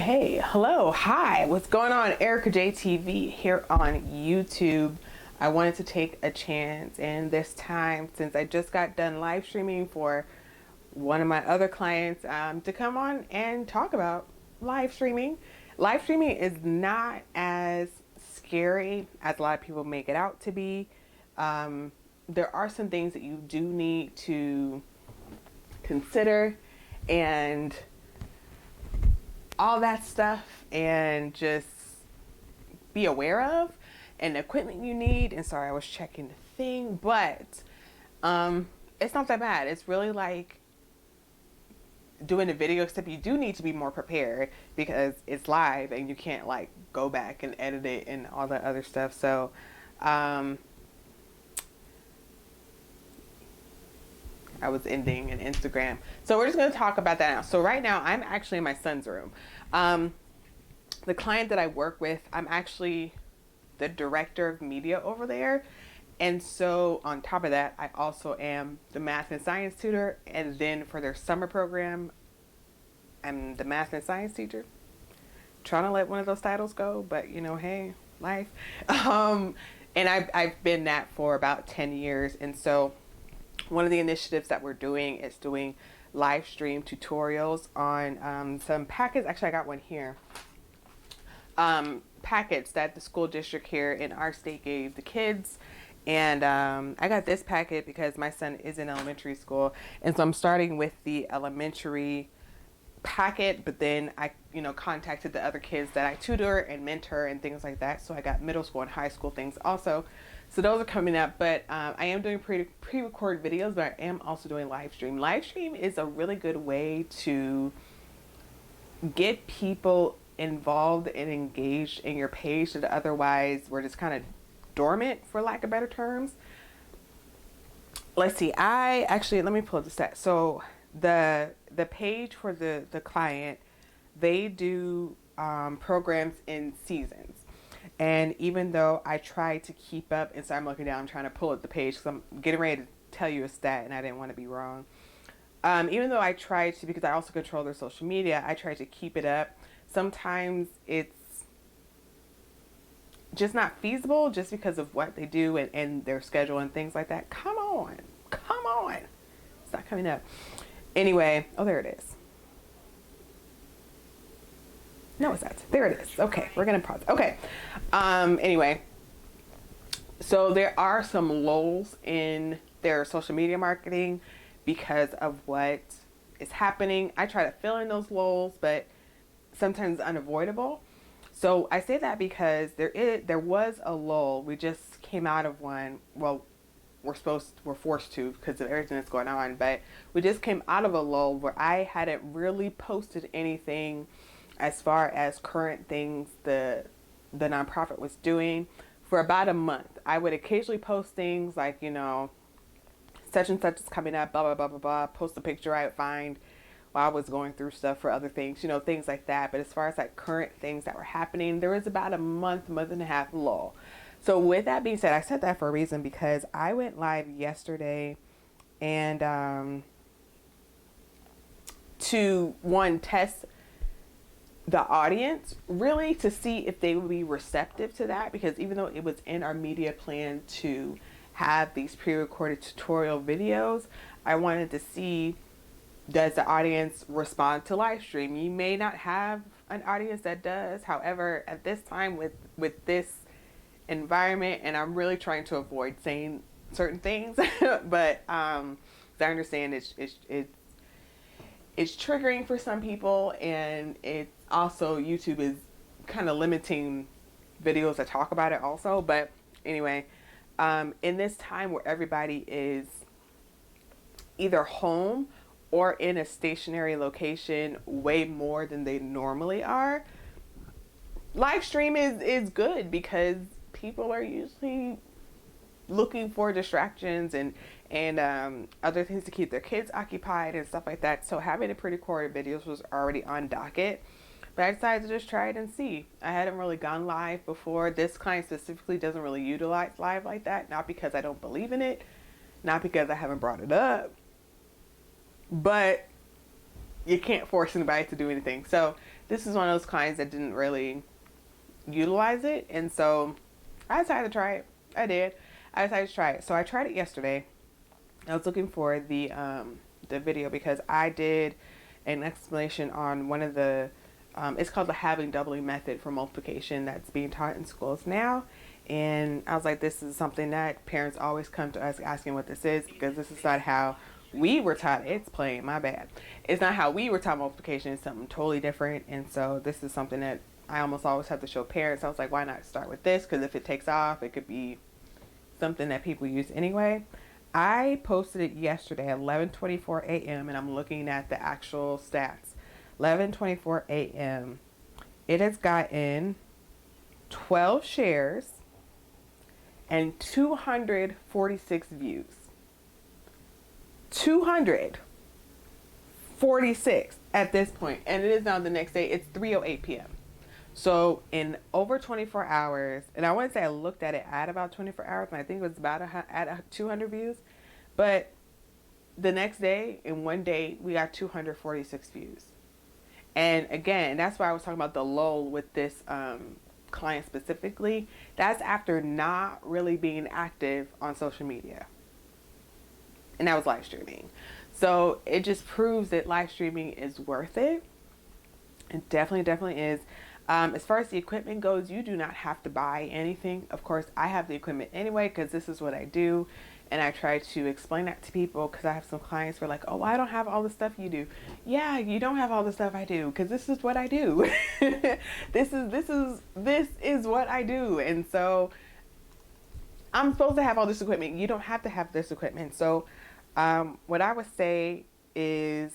Hey, hello, hi, what's going on? Erica JTV here on YouTube. I wanted to take a chance, and this time, since I just got done live streaming for one of my other clients, to come on and talk about live streaming. Live streaming is not as scary as a lot of people make it out to be. There are some things that you do need to consider and all that stuff, and just be aware of, and the equipment you need. And sorry, I was checking the thing, but it's not that bad. It's really like doing a video, except you do need to be more prepared because it's live and you can't like go back and edit it and all that other stuff. So I was ending an Instagram. So we're just going to talk about that now. So right now I'm actually in my son's room. The client that I work with, I'm actually the director of media over there. And so on top of that, I also am the math and science tutor. And then for their summer program, I'm the math and science teacher. Trying to let one of those titles go, but you know, hey, life. And I've been that for about 10 years. And so one of the initiatives that we're doing is doing live stream tutorials on some packets. Actually, I got one here. Packets that the school district here in our state gave the kids. And I got this packet because my son is in elementary school. And so I'm starting with the elementary packet, but then I, contacted the other kids that I tutor and mentor and things like that. So I got middle school and high school things also. So those are coming up, but I am doing pre-recorded videos, but I am also doing live stream. Live stream is a really good way to get people involved and engaged in your page that otherwise were just kind of dormant, for lack of better terms. Let's see, let me pull up the stat. So the page for the client, they do programs in seasons. And even though I try to keep up, and so I'm looking down, I'm trying to pull up the page because I'm getting ready to tell you a stat and I didn't want to be wrong. Even though I try to, because I also control their social media, I try to keep it up. Sometimes it's just not feasible just because of what they do and their schedule and things like that. Come on. It's not coming up. Anyway, oh, there it is. No, it's not. There it is. Okay, we're going to pause. Okay. Anyway, so there are some lulls in their social media marketing because of what is happening. I try to fill in those lulls, but sometimes it's unavoidable. So I say that because there was a lull. We just came out of one. Well, we're forced to because of everything that's going on, but we just came out of a lull where I hadn't really posted anything as far as current things the nonprofit was doing for about a month. I would occasionally post things like, such and such is coming up, blah, blah, blah, blah, blah. Post a picture I would find while I was going through stuff for other things, things like that. But as far as like current things that were happening, there was about a month and a half lull. So with that being said, I said that for a reason because I went live yesterday and to test the audience really to see if they would be receptive to that, because even though it was in our media plan to have these pre-recorded tutorial videos, I wanted to see, does the audience respond to live stream? You may not have an audience that does. However, at this time with this environment, and I'm really trying to avoid saying certain things, but I understand it's triggering for some people, and it's also YouTube is kind of limiting videos that talk about it also. But anyway, in this time where everybody is either home or in a stationary location way more than they normally are, live stream is good because people are usually looking for distractions and other things to keep their kids occupied and stuff like that. So having a pre-recorded videos was already on docket, but I decided to just try it and see. I hadn't really gone live before. This client specifically doesn't really utilize live like that, not because I don't believe in it, not because I haven't brought it up, but you can't force anybody to do anything. So this is one of those clients that didn't really utilize it. And so I decided to try it. I did. I decided to try it. So I tried it yesterday. I was looking for the video because I did an explanation on one of the it's called the halving doubling method for multiplication that's being taught in schools now. And I was like, this is something that parents always come to us asking what this is, because this is not how we were taught. It's plain, my bad. It's not how we were taught multiplication. It's something totally different. And so this is something that I almost always have to show parents. I was like, why not start with this? Because if it takes off, it could be something that people use anyway. I posted it yesterday at 11:24 a.m. and I'm looking at the actual stats. 11:24 a.m. It has gotten 12 shares and 246 views. 246 at this point, and it is now the next day. It's 3:08 p.m. So in over 24 hours, and I wouldn't say I looked at it at about 24 hours, and I think it was about at 200 views, but the next day, in one day, we got 246 views. And again, that's why I was talking about the lull with this client specifically. That's after not really being active on social media. And that was live streaming. So it just proves that live streaming is worth it. It definitely is. As far as the equipment goes, you do not have to buy anything. Of course, I have the equipment anyway because this is what I do. And I try to explain that to people because I have some clients who are like, oh, I don't have all the stuff you do. Yeah, you don't have all the stuff I do because this is what I do. This is what I do. And so I'm supposed to have all this equipment. You don't have to have this equipment. So what I would say is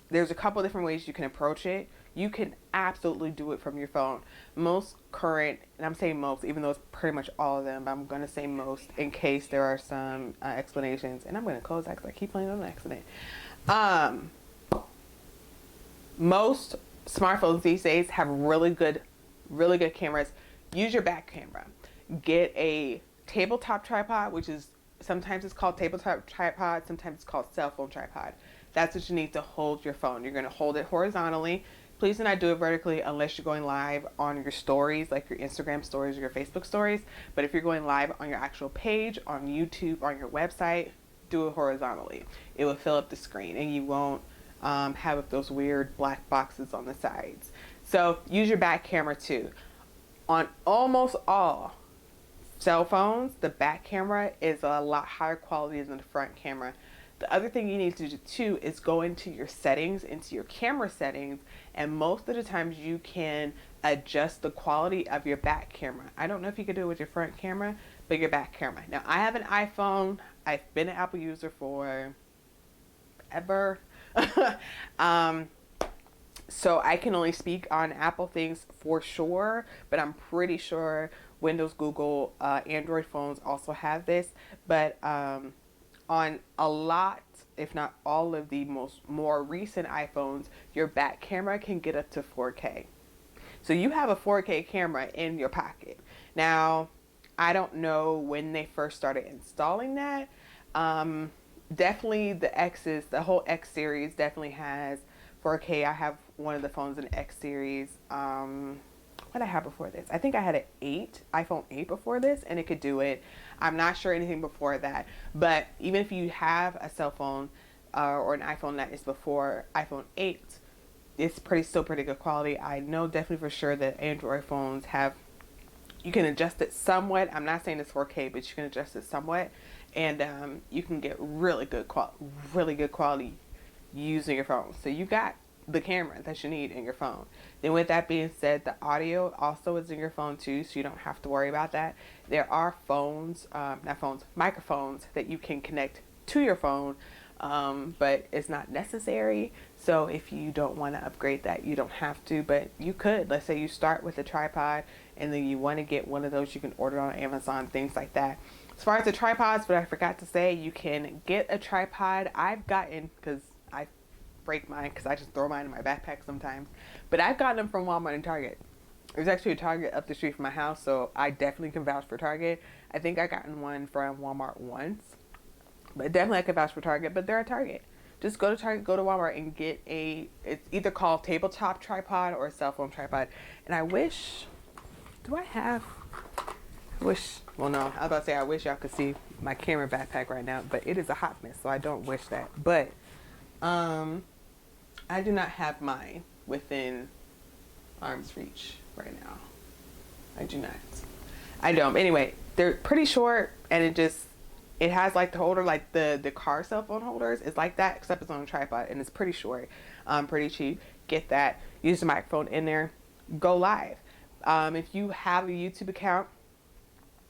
there's a couple different ways you can approach it. You can absolutely do it from your phone. Most current, and I'm saying most, even though it's pretty much all of them, but I'm going to say most in case there are some explanations. And I'm going to close that because I keep playing on an accident. Most smartphones these days have really good cameras. Use your back camera. Get a tabletop tripod, which is sometimes it's called tabletop tripod, sometimes it's called cell phone tripod. That's what you need to hold your phone. You're going to hold it horizontally. Please do not do it vertically unless you're going live on your stories, like your Instagram stories or your Facebook stories. But if you're going live on your actual page, on YouTube, on your website, do it horizontally. It will fill up the screen and you won't have those weird black boxes on the sides. So use your back camera too. On almost all cell phones, the back camera is a lot higher quality than the front camera. The other thing you need to do too is go into your settings, into your camera settings, and most of the times you can adjust the quality of your back camera. I don't know if you can do it with your front camera, but your back camera. Now, I have an iPhone. I've been an Apple user for ever. So I can only speak on Apple things for sure, but I'm pretty sure Windows, Google, Android phones also have this. But on a lot, if not all of the more recent iPhones, your back camera can get up to 4K. So you have a 4K camera in your pocket. Now, I don't know when they first started installing that. Definitely the whole X series definitely has 4K. I have one of the phones in X series. What did I have before this? I think I had an iPhone 8 before this, and it could do it. I'm not sure anything before that. But even if you have a cell phone or an iPhone that is before iPhone 8, it's still pretty good quality. I know definitely for sure that Android phones you can adjust it somewhat. I'm not saying it's 4K, but you can adjust it somewhat. And you can get really good quality using your phone. So you got the camera that you need in your phone. Then with that being said, the audio also is in your phone too, so you don't have to worry about that. There are microphones that you can connect to your phone, but it's not necessary. So if you don't want to upgrade that, you don't have to, but you could. Let's say you start with a tripod and then you want to get one of those, you can order on Amazon, things like that. As far as the tripods, what I forgot to say, you can get a tripod. I've gotten, because I break mine because I just throw mine in my backpack sometimes, but I've gotten them from Walmart and Target. There's actually a Target up the street from my house, so I definitely can vouch for Target. I think I gotten one from Walmart once, but definitely I can vouch for Target. But they're at Target. just go to Target, go to Walmart, and get it's either called tabletop tripod or a cell phone tripod. And I wish, well, no, I was about to say, I wish y'all could see my camera backpack right now, but it is a hot mess, so I don't wish that. But I do not have mine within arm's reach right now. I do not. I don't. Anyway, they're pretty short, and it has like the holder, like the car cell phone holders. It's like that, except it's on a tripod, and it's pretty short, pretty cheap. Get that. Use the microphone in there. Go live. If you have a YouTube account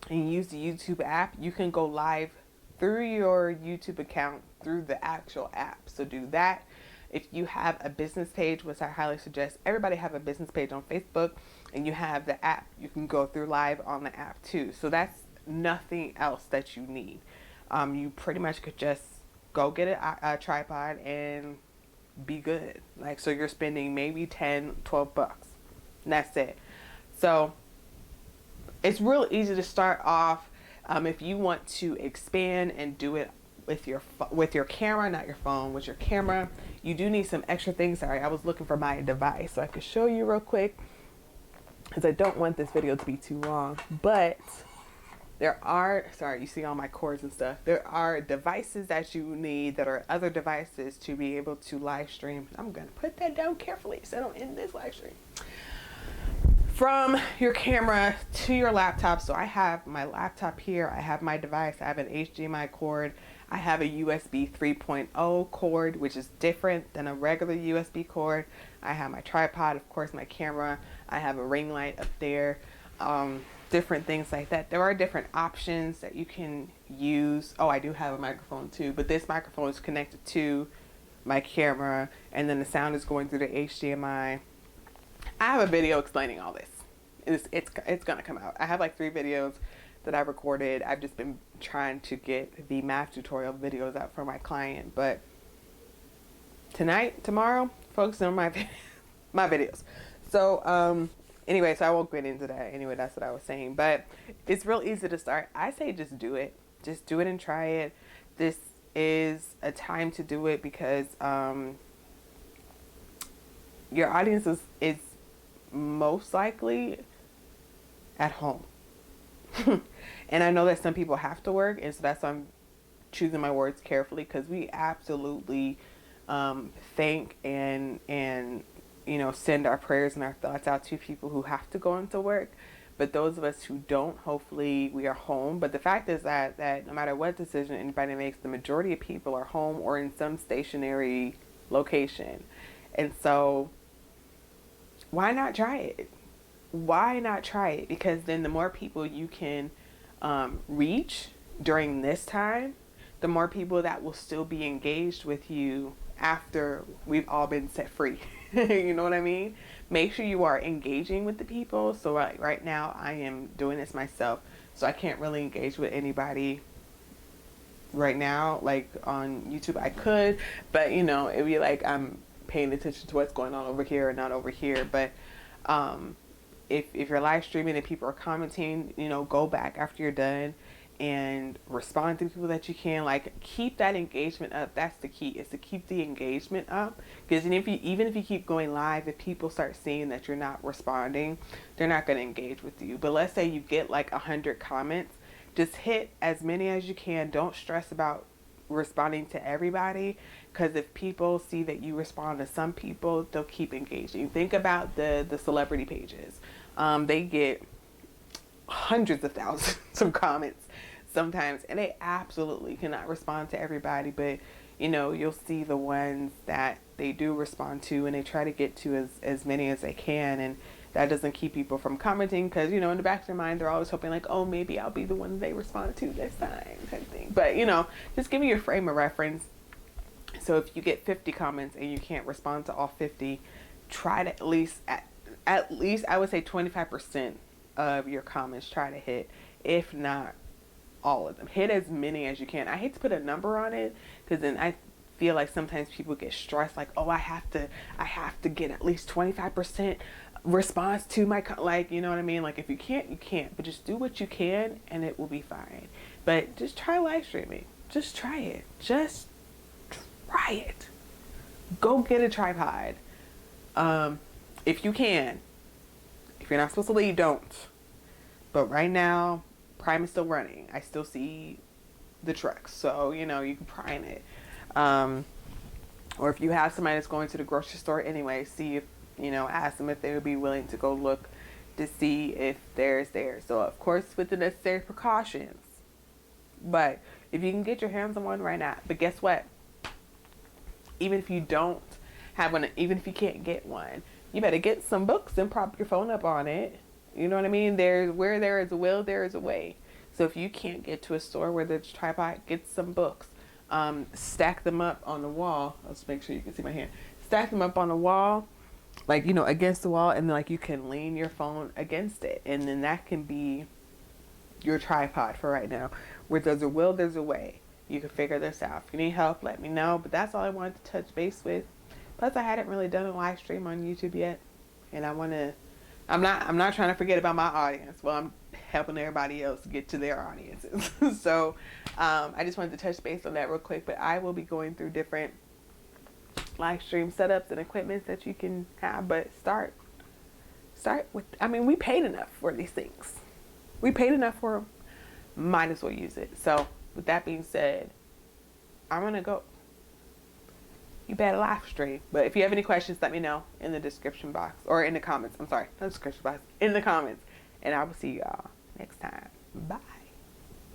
and you use the YouTube app, you can go live through your YouTube account through the actual app. So do that. If you have a business page, which I highly suggest everybody have a business page on Facebook, and you have the app, you can go through live on the app too. So that's nothing else that you need. You pretty much could just go get a tripod and be good. Like, so you're spending maybe 10, 12 bucks. And that's it. So it's real easy to start off. If you want to expand and do it with your camera, not your phone, with your camera, you do need some extra things. Sorry, I was looking for my device so I could show you real quick, because I don't want this video to be too long. But there are, sorry, you see all my cords and stuff. There are devices that you need that are other devices to be able to live stream. I'm going to put that down carefully so I don't end this live stream. From your camera to your laptop. So I have my laptop here. I have my device. I have an HDMI cord. I have a USB 3.0 cord, which is different than a regular USB cord. I have my tripod, of course, my camera. I have a ring light up there. Different things like that. There are different options that you can use. Oh, I do have a microphone too, but this microphone is connected to my camera, and then the sound is going through the HDMI. I have a video explaining all this. It's gonna come out. I have like 3 videos that I recorded. I've just been trying to get the math tutorial videos out for my client, but tomorrow, focusing on my videos. So anyway, so I won't get into that. Anyway, that's what I was saying. But it's real easy to start. I say just do it. Just do it and try it. This is a time to do it because your audience is most likely at home. And I know that some people have to work, and so that's why I'm choosing my words carefully, because we absolutely thank and send our prayers and our thoughts out to people who have to go into work. But those of us who don't, hopefully we are home. But the fact is that no matter what decision anybody makes, the majority of people are home or in some stationary location. And so why not try it? Why not try it? Because then the more people you can reach during this time, the more people that will still be engaged with you after we've all been set free. You know what I mean? Make sure you are engaging with the people. So right now I am doing this myself, so I can't really engage with anybody right now. Like on YouTube I could, but it'd be like I'm paying attention to what's going on over here and not over here. But if you're live streaming and people are commenting, go back after you're done and respond to people that you can. Like, keep that engagement up. That's the key, is to keep the engagement up. Because even if you keep going live, if people start seeing that you're not responding, they're not going to engage with you. But let's say you get like 100 comments, just hit as many as you can. Don't stress about responding to everybody, because if people see that you respond to some people, they'll keep engaging. Think about the celebrity pages. They get hundreds of thousands of comments sometimes, and they absolutely cannot respond to everybody, but you'll see the ones that they do respond to, and they try to get to as many as they can. And that doesn't keep people from commenting, because in the back of their mind they're always hoping like, oh, maybe I'll be the one they respond to this time, type thing. But just give me your frame of reference. So if you get 50 comments and you can't respond to all 50, try to at least I would say 25% of your comments try to hit, if not all of them. Hit as many as you can. I hate to put a number on it, because then I feel like sometimes people get stressed, like, oh, I have to get at least 25% response to my you know what I mean? Like, if you can't, you can't, but just do what you can and it will be fine. But just try live streaming. Just try it. Just try it. Go get a tripod. If you can. If you're not supposed to leave, don't. But right now, Prime is still running. I still see the trucks. So, you know, you can Prime it. Or if you have somebody that's going to the grocery store anyway, see if, you know, ask them if they would be willing to go look to see if there's there. So, of course, with the necessary precautions. But if you can get your hands on one, right now. But guess what? Even if you don't have one, even if you can't get one, you better get some books and prop your phone up on it. You know what I mean? Where there is a will, there is a way. So if you can't get to a store where there's a tripod, get some books. Stack them up on the wall. Let's make sure you can see my hand. Stack them up on the wall, like, you know, against the wall, and then, like, you can lean your phone against it. And then that can be your tripod for right now. Where there's a will, there's a way. You can figure this out. If you need help, let me know. But that's all I wanted to touch base with. Plus, I hadn't really done a live stream on YouTube yet. And I'm not trying to forget about my audience. Well, I'm helping everybody else get to their audiences. So, I just wanted to touch base on that real quick. But I will be going through different live stream setups and equipment that you can have. But start with, I mean, we paid enough for these things. We paid enough for them. Might as well use it. So, with that being said, I'm going to go. You better live stream. But if you have any questions, let me know in the description box. Or in the comments. I'm sorry. Not description box. In the comments. And I will see y'all next time. Bye.